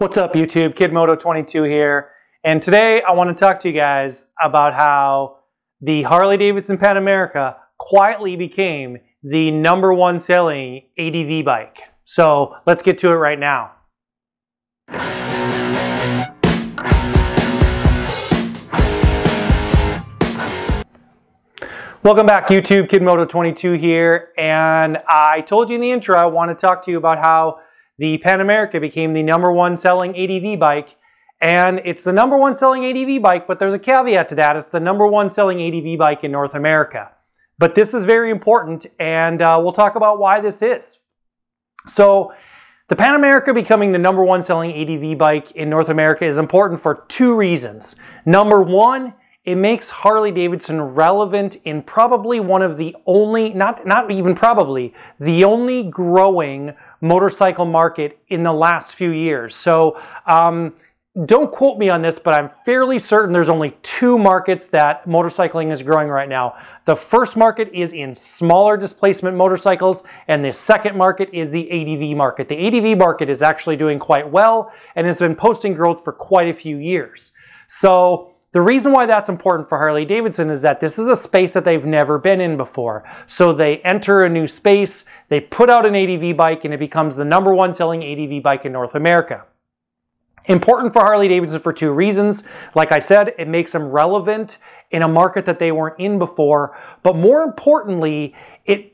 What's up YouTube, KidMoto22 here, and today I want to talk to you guys about how the Harley-Davidson Pan America quietly became the #1 selling ADV bike. So let's get to it right now. Welcome back YouTube, KidMoto22 here, and I told you in the intro I want to talk to you about how the Pan America became the #1 selling ADV bike, and it's the #1 selling ADV bike, but there's a caveat to that. It's the #1 selling ADV bike in North America. But this is very important, and we'll talk about why this is. So the Pan America becoming the #1 selling ADV bike in North America is important for two reasons. Number one, it makes Harley-Davidson relevant in probably one of the only, not even probably, the only growing motorcycle market in the last few years. So don't quote me on this, but I'm fairly certain there's only two markets that motorcycling is growing right now. The first market is in smaller displacement motorcycles, and the second market is the ADV market. The ADV market is actually doing quite well and has been posting growth for quite a few years. So the reason why that's important for Harley-Davidson is that this is a space that they've never been in before. So they enter a new space, they put out an ADV bike, and it becomes the #1 selling ADV bike in North America. Important for Harley-Davidson for two reasons. Like I said, it makes them relevant in a market that they weren't in before, but more importantly, it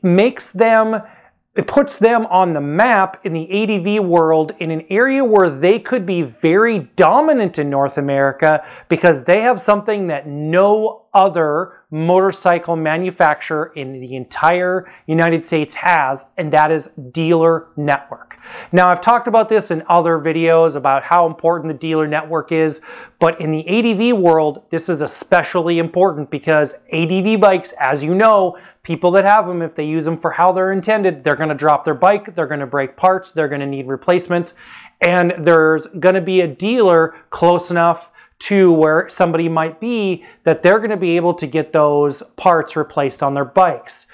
puts them on the map in the ADV world in an area where they could be very dominant in North America because they have something that no other motorcycle manufacturer in the entire United States has, and that is dealer network. Now, I've talked about this in other videos about how important the dealer network is, but in the ADV world, this is especially important because ADV bikes, as you know, people that have them, if they use them for how they're intended, they're going to drop their bike, they're going to break parts, they're going to need replacements, and there's going to be a dealer close enough to where somebody might be that they're going to be able to get those parts replaced on their bikes.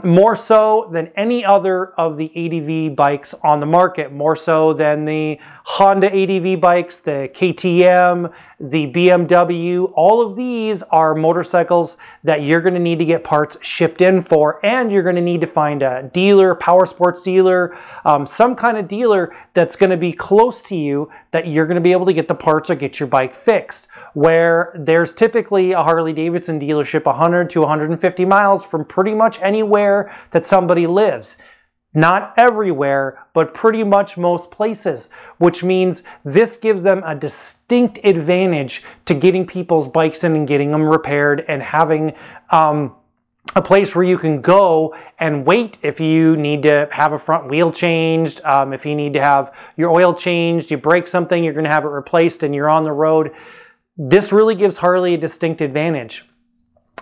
More so than any other of the ADV bikes on the market, more so than the Honda ADV bikes, the KTM, the BMW. All of these are motorcycles that you're going to need to get parts shipped in for, and you're going to need to find a dealer, power sports dealer, some kind of dealer that's going to be close to you that you're going to be able to get the parts or get your bike fixed. Where there's typically a Harley-Davidson dealership 100 to 150 miles from pretty much anywhere that somebody lives. Not everywhere, but pretty much most places, which means this gives them a distinct advantage to getting people's bikes in and getting them repaired and having a place where you can go and wait if you need to have a front wheel changed, if you need to have your oil changed, you break something, you're going to have it replaced and you're on the road. This really gives Harley a distinct advantage.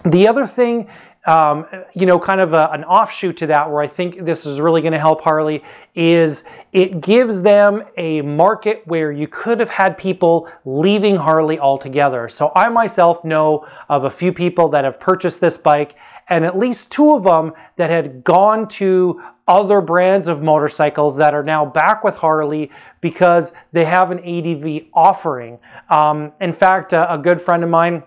The other thing, kind of an offshoot to that where I think this is really going to help Harley is it gives them a market where you could have had people leaving Harley altogether. So I myself know of a few people that have purchased this bike, and at least two of them that had gone to other brands of motorcycles that are now back with Harley because they have an ADV offering. In fact, a good friend of mine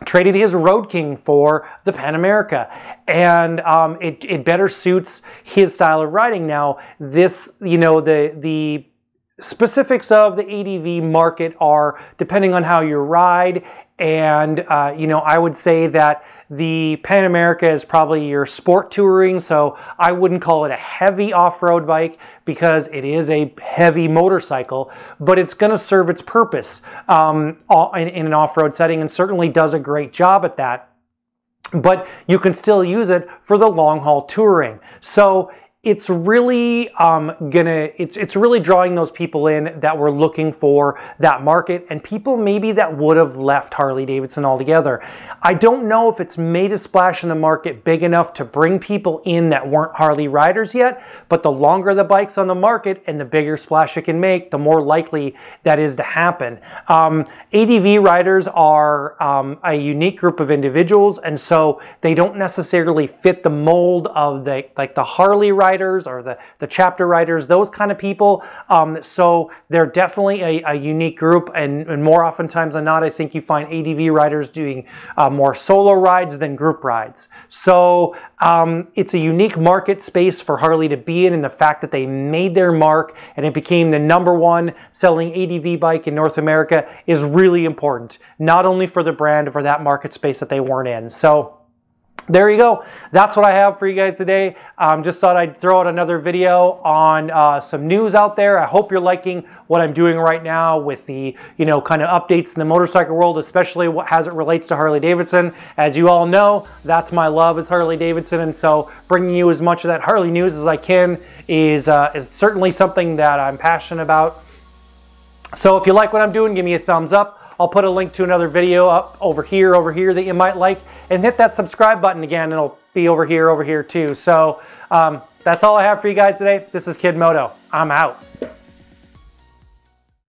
traded his Road King for the Pan America, and it better suits his style of riding. Now, this, the specifics of the ADV market are depending on how you ride, and I would say that the Pan America is probably your sport touring, so I wouldn't call it a heavy off-road bike because it is a heavy motorcycle, but it's going to serve its purpose in an off-road setting and certainly does a great job at that. But you can still use it for the long-haul touring. So it's really it's really drawing those people in that were looking for that market, and people maybe that would have left Harley-Davidson altogether. I don't know if it's made a splash in the market big enough to bring people in that weren't Harley riders yet, but the longer the bike's on the market and the bigger splash it can make, the more likely that is to happen. ADV riders are a unique group of individuals, and so they don't necessarily fit the mold of the Harley rider riders or the chapter riders, those kind of people. So they're definitely a unique group, and more oftentimes than not, I think you find ADV riders doing more solo rides than group rides. So it's a unique market space for Harley to be in, and the fact that they made their mark and it became the #1 selling ADV bike in North America is really important, not only for the brand, but for that market space that they weren't in. So there you go. That's what I have for you guys today. Just thought I'd throw out another video on some news out there. I hope you're liking what I'm doing right now with the, kind of updates in the motorcycle world, especially as it relates to Harley-Davidson. As you all know, that's my love, is Harley-Davidson, and so bringing you as much of that Harley news as I can is certainly something that I'm passionate about. So if you like what I'm doing, give me a thumbs up. I'll put a link to another video up over here that you might like, and hit that subscribe button again. It'll be over here too. So that's all I have for you guys today. This is Kid Moto. I'm out.